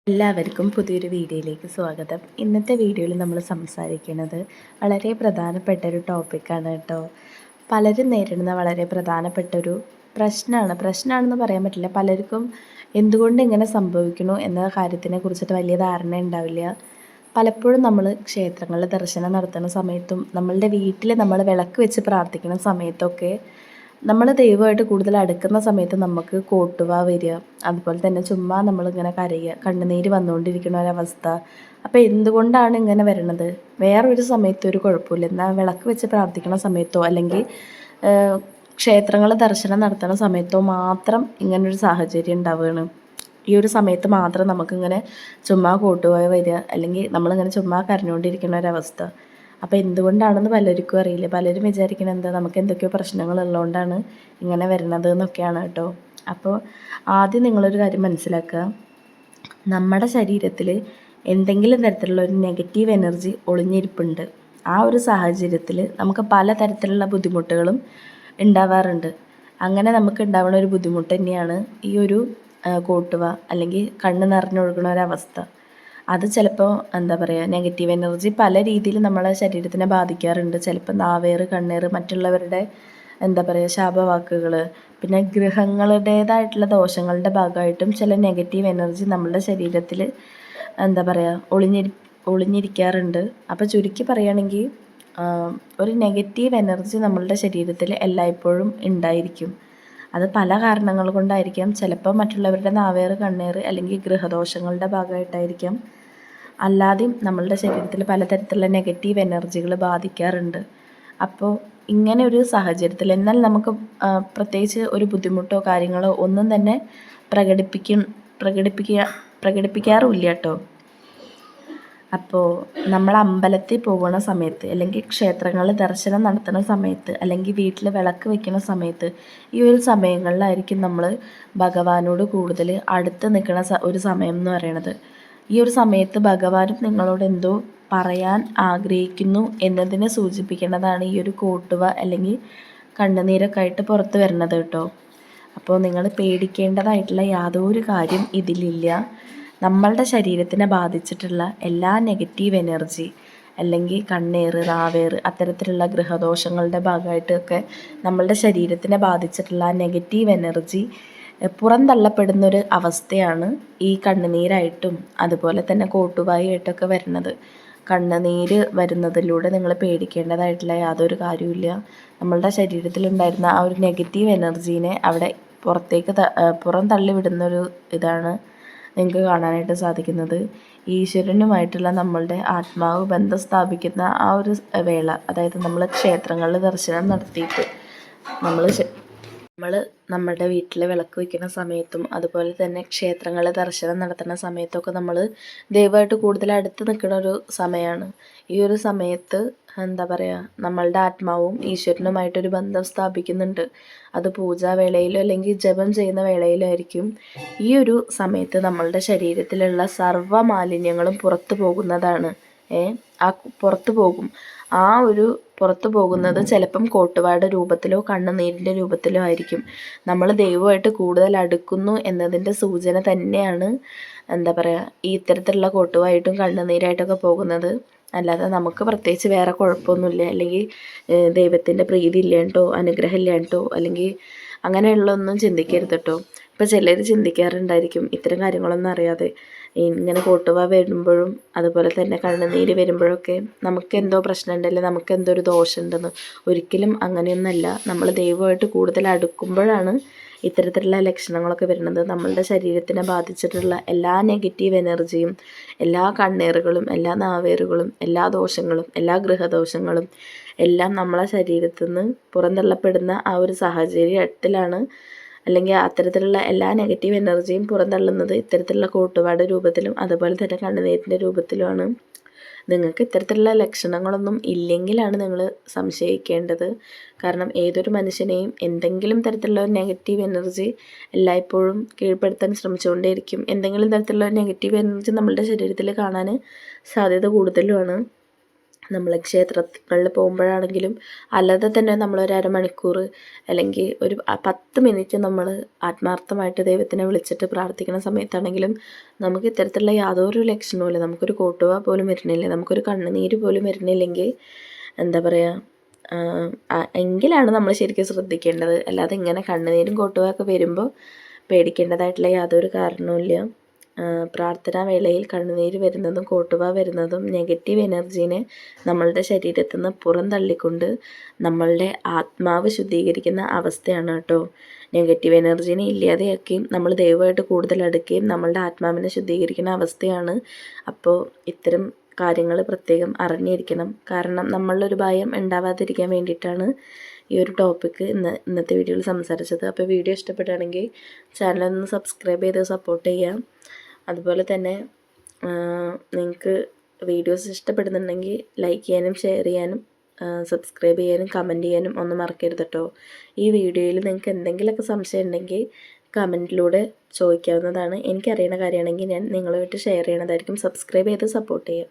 എല്ലാവർക്കും പുതിയൊരു വീഡിയോയിലേക്ക് സ്വാഗതം. ഇന്നത്തെ വീഡിയോയിൽ നമ്മൾ സംസാരിക്കുന്നത് വളരെ പ്രധാനപ്പെട്ട ഒരു ടോപ്പിക്കാണ് കേട്ടോ. പലരും നേരിടുന്ന വളരെ പ്രധാനപ്പെട്ടൊരു പ്രശ്നമാണെന്ന് പറയാൻ പറ്റില്ല. പലർക്കും എന്തുകൊണ്ട് ഇങ്ങനെ സംഭവിക്കുന്നു എന്ന കാര്യത്തിനെ കുറിച്ചിട്ട് വലിയ ധാരണ ഉണ്ടാവില്ല. പലപ്പോഴും നമ്മൾ ക്ഷേത്രങ്ങളിൽ ദർശനം നടത്തുന്ന സമയത്തും നമ്മളുടെ വീട്ടിൽ നമ്മൾ വിളക്ക് വെച്ച് പ്രാർത്ഥിക്കുന്ന സമയത്തൊക്കെ നമ്മൾ ദൈവമായിട്ട് കൂടുതൽ അടുക്കുന്ന സമയത്ത് നമുക്ക് കോട്ടുവ വരിക, അതുപോലെ തന്നെ ചുമ്മാ നമ്മളിങ്ങനെ കരയുക, കണ്ണുനീര് വന്നുകൊണ്ടിരിക്കുന്ന ഒരവസ്ഥ. അപ്പോൾ എന്തുകൊണ്ടാണ് ഇങ്ങനെ വരണത്? വേറൊരു സമയത്ത് ഒരു കുഴപ്പമില്ല, എന്നാൽ വിളക്ക് വെച്ച് പ്രാർത്ഥിക്കുന്ന സമയത്തോ അല്ലെങ്കിൽ ക്ഷേത്രങ്ങൾ ദർശനം നടത്തുന്ന സമയത്തോ മാത്രം ഇങ്ങനൊരു സാഹചര്യം ഉണ്ടാവുകയാണ്. ഈ ഒരു സമയത്ത് മാത്രം നമുക്കിങ്ങനെ ചുമ്മാ കോട്ടുവ വരിക, അല്ലെങ്കിൽ നമ്മളിങ്ങനെ ചുമ്മാ കരഞ്ഞുകൊണ്ടിരിക്കുന്ന ഒരവസ്ഥ. അപ്പോൾ എന്തുകൊണ്ടാണെന്ന് പലർക്കും അറിയില്ല. പലരും വിചാരിക്കുന്നത് എന്താ, നമുക്ക് എന്തൊക്കെയോ പ്രശ്നങ്ങളുള്ളതുകൊണ്ടാണ് ഇങ്ങനെ വരുന്നത് എന്നൊക്കെയാണ് കേട്ടോ. അപ്പോൾ ആദ്യം നിങ്ങളൊരു കാര്യം മനസ്സിലാക്കുക, നമ്മുടെ ശരീരത്തിൽ എന്തെങ്കിലും തരത്തിലുള്ള ഒരു നെഗറ്റീവ് എനർജി ഒളിഞ്ഞിരിപ്പുണ്ട്. ആ ഒരു സാഹചര്യത്തിൽ നമുക്ക് പലതരത്തിലുള്ള ബുദ്ധിമുട്ടുകളും ഉണ്ടാവാറുണ്ട്. അങ്ങനെ നമുക്ക് ഉണ്ടാവുന്ന ഒരു ബുദ്ധിമുട്ട് തന്നെയാണ് ഈ ഒരു കോട്ടുവ അല്ലെങ്കിൽ കണ്ണ് നിറഞ്ഞൊഴുകണ ഒരവസ്ഥ. അത് ചിലപ്പോൾ എന്താ പറയുക, നെഗറ്റീവ് എനർജി പല രീതിയിൽ നമ്മളെ ശരീരത്തിനെ ബാധിക്കാറുണ്ട്. ചിലപ്പോൾ നാവേറ്, കണ്ണേറ്, മറ്റുള്ളവരുടെ എന്താ പറയുക ശാപവാക്കുകൾ, പിന്നെ ഗ്രഹങ്ങളുടേതായിട്ടുള്ള ദോഷങ്ങളുടെ ഭാഗമായിട്ടും ചില നെഗറ്റീവ് എനർജി നമ്മളുടെ ശരീരത്തിൽ എന്താ പറയുക ഒളിഞ്ഞിരിക്കാറുണ്ട്. അപ്പോൾ ചുരുക്കി പറയുകയാണെങ്കിൽ ഒരു നെഗറ്റീവ് എനർജി നമ്മളുടെ ശരീരത്തിൽ എല്ലായ്പ്പോഴും ഉണ്ടായിരിക്കും. അത് പല കാരണങ്ങൾ കൊണ്ടായിരിക്കാം. ചിലപ്പോൾ മറ്റുള്ളവരുടെ നാവേറ്, കണ്ണേറ് അല്ലെങ്കിൽ ഗൃഹദോഷങ്ങളുടെ ഭാഗമായിട്ടായിരിക്കാം. അല്ലാതെയും നമ്മളുടെ ശരീരത്തിൽ പലതരത്തിലുള്ള നെഗറ്റീവ് എനർജികൾ ബാധിക്കാറുണ്ട്. അപ്പോൾ ഇങ്ങനെ ഒരു സാഹചര്യത്തിൽ എന്നാൽ നമുക്ക് പ്രത്യേകിച്ച് ഒരു ബുദ്ധിമുട്ടോ കാര്യങ്ങളോ ഒന്നും തന്നെ പ്രകടിപ്പിക്കാറുമില്ല കേട്ടോ. അപ്പോൾ നമ്മൾ അമ്പലത്തിൽ പോകുന്ന സമയത്ത് അല്ലെങ്കിൽ ക്ഷേത്രങ്ങളിൽ ദർശനം നടത്തുന്ന സമയത്ത് അല്ലെങ്കിൽ വീട്ടിൽ വിളക്ക് വയ്ക്കുന്ന സമയത്ത് ഈ ഒരു സമയങ്ങളിലായിരിക്കും നമ്മൾ ഭഗവാനോട് കൂടുതൽ അടുത്ത് നിൽക്കുന്ന ഒരു സമയം എന്ന് പറയുന്നത്. ഈ ഒരു സമയത്ത് ഭഗവാനും നിങ്ങളോട് എന്തോ പറയാൻ ആഗ്രഹിക്കുന്നു എന്നതിനെ സൂചിപ്പിക്കുന്നതാണ് ഈ ഒരു കോട്ടുവ അല്ലെങ്കിൽ കണ്ണുനീരൊക്കെ ആയിട്ട് പുറത്ത് വരുന്നത് കേട്ടോ. അപ്പോൾ നിങ്ങൾ പേടിക്കേണ്ടതായിട്ടുള്ള യാതൊരു കാര്യം ഇതിലില്ല. നമ്മളുടെ ശരീരത്തിനെ ബാധിച്ചിട്ടുള്ള എല്ലാ നെഗറ്റീവ് എനർജി അല്ലെങ്കിൽ കണ്ണേറ്, നാവേറ് അത്തരത്തിലുള്ള ഗൃഹദോഷങ്ങളുടെ ഭാഗമായിട്ടൊക്കെ നമ്മളുടെ ശരീരത്തിനെ ബാധിച്ചിട്ടുള്ള നെഗറ്റീവ് എനർജി പുറന്തള്ളപ്പെടുന്നൊരു അവസ്ഥയാണ് ഈ കണ്ണുനീരായിട്ടും അതുപോലെ തന്നെ കോട്ടുവായിട്ടൊക്കെ വരുന്നത്. കണ്ണുനീര് വരുന്നതിലൂടെ നിങ്ങൾ പേടിക്കേണ്ടതായിട്ടുള്ള യാതൊരു കാര്യവുമില്ല. നമ്മളുടെ ശരീരത്തിലുണ്ടായിരുന്ന ആ ഒരു നെഗറ്റീവ് എനർജീനെ അവിടെ പുറത്തേക്ക് പുറം തള്ളി വിടുന്നൊരു ഇതാണ് നിങ്ങൾക്ക് കാണാനായിട്ട് സാധിക്കുന്നത്. ഈശ്വരനുമായിട്ടുള്ള നമ്മളുടെ ആത്മാവ് ബന്ധം സ്ഥാപിക്കുന്ന ആ ഒരു വേള, അതായത് നമ്മൾ ക്ഷേത്രങ്ങളിൽ ദർശനം നടത്തിയിട്ട് നമ്മൾ നമ്മുടെ വീട്ടിൽ വിളക്ക് വയ്ക്കുന്ന സമയത്തും അതുപോലെ തന്നെ ക്ഷേത്രങ്ങളിൽ ദർശനം നടത്തുന്ന സമയത്തൊക്കെ നമ്മൾ ദൈവമായിട്ട് കൂടുതൽ അടുത്ത് നിൽക്കുന്ന ഒരു സമയമാണ്. ഈ ഒരു സമയത്ത് എന്താ പറയുക, നമ്മളുടെ ആത്മാവും ഈശ്വരനുമായിട്ടൊരു ബന്ധം സ്ഥാപിക്കുന്നുണ്ട്. അത് പൂജാവേളയിലോ അല്ലെങ്കിൽ ജപം ചെയ്യുന്ന വേളയിലോ ആയിരിക്കും. ഈ ഒരു സമയത്ത് നമ്മളുടെ ശരീരത്തിലുള്ള സർവ്വ മാലിന്യങ്ങളും പുറത്തു പോകുന്നതാണ്. പുറത്തു പോകും. ആ ഒരു പുറത്തു പോകുന്നത് ചിലപ്പം കോട്ടുവായുടെ രൂപത്തിലോ കണ്ണുനീരിൻ്റെ രൂപത്തിലോ ആയിരിക്കും. നമ്മൾ ദൈവമായിട്ട് കൂടുതൽ അടുക്കുന്നു എന്നതിൻ്റെ സൂചന തന്നെയാണ് എന്താ പറയുക ഈ ഇത്തരത്തിലുള്ള കോട്ടുവായിട്ടും കണ്ണുനീരായിട്ടൊക്കെ പോകുന്നത്. അല്ലാതെ നമുക്ക് പ്രത്യേകിച്ച് വേറെ കുഴപ്പമൊന്നുമില്ല, അല്ലെങ്കിൽ ദൈവത്തിൻ്റെ പ്രീതി ഇല്ലാണ്ടോ അനുഗ്രഹം ഇല്ലാണ്ടോ അല്ലെങ്കിൽ അങ്ങനെയുള്ളതൊന്നും ചിന്തിക്കരുത് കേട്ടോ. ഇപ്പോൾ ചിലർ ചിന്തിക്കാറുണ്ടായിരിക്കും ഇത്തരം കാര്യങ്ങളൊന്നും അറിയാതെ, ഇങ്ങനെ കോട്ടുവ വരുമ്പോഴും അതുപോലെ തന്നെ കണ്ണുനീര് വരുമ്പോഴൊക്കെ നമുക്ക് എന്തോ പ്രശ്നമുണ്ടല്ലോ, നമുക്ക് എന്തോ ഒരു ദോഷമുണ്ടെന്ന്. ഒരിക്കലും അങ്ങനെയൊന്നല്ല. നമ്മൾ ദൈവമായിട്ട് കൂടുതൽ അടുക്കുമ്പോഴാണ് ഇത്തരത്തിലുള്ള ലക്ഷണങ്ങളൊക്കെ വരുന്നത്. നമ്മളുടെ ശരീരത്തിനെ ബാധിച്ചിട്ടുള്ള എല്ലാ നെഗറ്റീവ് എനർജിയും, എല്ലാ കണ്ണേറുകളും, എല്ലാ നാവേറുകളും, എല്ലാ ദോഷങ്ങളും, എല്ലാ ഗൃഹദോഷങ്ങളും എല്ലാം നമ്മളെ ശരീരത്തിൽ നിന്ന് പുറന്തള്ളപ്പെടുന്ന ആ ഒരു സാഹചര്യത്തിലാണ്, അല്ലെങ്കിൽ അത്തരത്തിലുള്ള എല്ലാ നെഗറ്റീവ് എനർജിയും പുറന്തള്ളുന്നത് ഇത്തരത്തിലുള്ള കോട്ടുവാട് രൂപത്തിലും അതുപോലെ തന്നെ കണ്ണുനീരിൻ്റെ രൂപത്തിലുമാണ്. നിങ്ങൾക്ക് ഇത്തരത്തിലുള്ള ലക്ഷണങ്ങളൊന്നും ഇല്ലെങ്കിലാണ് നിങ്ങൾ സംശയിക്കേണ്ടത്. കാരണം ഏതൊരു മനുഷ്യനെയും എന്തെങ്കിലും തരത്തിലുള്ള ഒരു നെഗറ്റീവ് എനർജി എല്ലായ്പ്പോഴും കീഴ്പ്പെടുത്താൻ ശ്രമിച്ചുകൊണ്ടേയിരിക്കും. എന്തെങ്കിലും തരത്തിലുള്ള നെഗറ്റീവ് എനർജി നമ്മളുടെ ശരീരത്തിൽ കാണാൻ സാധ്യത കൂടുതലുമാണ്. നമ്മൾ ക്ഷേത്രങ്ങളിൽ പോകുമ്പോഴാണെങ്കിലും അല്ലാതെ തന്നെ നമ്മളൊരു അരമണിക്കൂർ അല്ലെങ്കിൽ ഒരു 10 മിനിറ്റ് നമ്മൾ ആത്മാർത്ഥമായിട്ട് ദൈവത്തിനെ വിളിച്ചിട്ട് പ്രാർത്ഥിക്കുന്ന സമയത്താണെങ്കിലും നമുക്ക് ഇത്തരത്തിലുള്ള യാതൊരു ലക്ഷണവുമില്ല. നമുക്കൊരു കോട്ടുവാ പോലും വരുന്നില്ല, നമുക്കൊരു കണ്ണുനീര് പോലും വരുന്നില്ലെങ്കിൽ എന്താ പറയുക, എങ്കിലാണ് നമ്മൾ ശരിക്കും ശ്രദ്ധിക്കേണ്ടത്. അല്ലാതെ ഇങ്ങനെ കണ്ണുനീരും കോട്ടുവായൊക്കെ വരുമ്പോൾ പേടിക്കേണ്ടതായിട്ടുള്ള യാതൊരു കാരണവുമില്ല. പ്രാർത്ഥനാ വേളയിൽ കണ്ണുനീര് വരുന്നതും കോട്ടുവാ വരുന്നതും നെഗറ്റീവ് എനർജീനെ നമ്മളുടെ ശരീരത്തിൽ നിന്ന് പുറന്തള്ളിക്കൊണ്ട് നമ്മളുടെ ആത്മാവ് ശുദ്ധീകരിക്കുന്ന അവസ്ഥയാണ് കേട്ടോ. നെഗറ്റീവ് എനർജീനെ ഇല്ലാതെയാക്കുകയും നമ്മൾ ദൈവമായിട്ട് കൂടുതൽ അടുക്കുകയും നമ്മളുടെ ആത്മാവിനെ ശുദ്ധീകരിക്കുന്ന അവസ്ഥയാണ്. അപ്പോൾ ഇത്തരം കാര്യങ്ങൾ പ്രത്യേകം അറിഞ്ഞിരിക്കണം. കാരണം നമ്മളിലൊരു ഭയം ഉണ്ടാവാതിരിക്കാൻ വേണ്ടിയിട്ടാണ് ഈ ഒരു ടോപ്പിക്ക് ഇന്നത്തെ വീഡിയോയിൽ സംസാരിച്ചത്. അപ്പോൾ വീഡിയോ ഇഷ്ടപ്പെടുകയാണെങ്കിൽ ചാനലൊന്ന് സബ്സ്ക്രൈബ് ചെയ്ത് സപ്പോർട്ട് ചെയ്യാം. അതുപോലെ തന്നെ നിങ്ങൾക്ക് വീഡിയോസ് ഇഷ്ടപ്പെടുന്നുണ്ടെങ്കിൽ ലൈക്ക് ചെയ്യാനും ഷെയർ ചെയ്യാനും സബ്സ്ക്രൈബ് ചെയ്യാനും കമൻറ്റ് ചെയ്യാനും ഒന്നും മറക്കരുത് കേട്ടോ. ഈ വീഡിയോയിൽ നിങ്ങൾക്ക് എന്തെങ്കിലുമൊക്കെ സംശയം ഉണ്ടെങ്കിൽ കമൻറ്റിലൂടെ ചോദിക്കാവുന്നതാണ്. എനിക്കറിയുന്ന കാര്യമാണെങ്കിൽ ഞാൻ നിങ്ങളുമായിട്ട് ഷെയർ ചെയ്യണതായിരിക്കും. സബ്സ്ക്രൈബ് ചെയ്ത് സപ്പോർട്ട് ചെയ്യാം.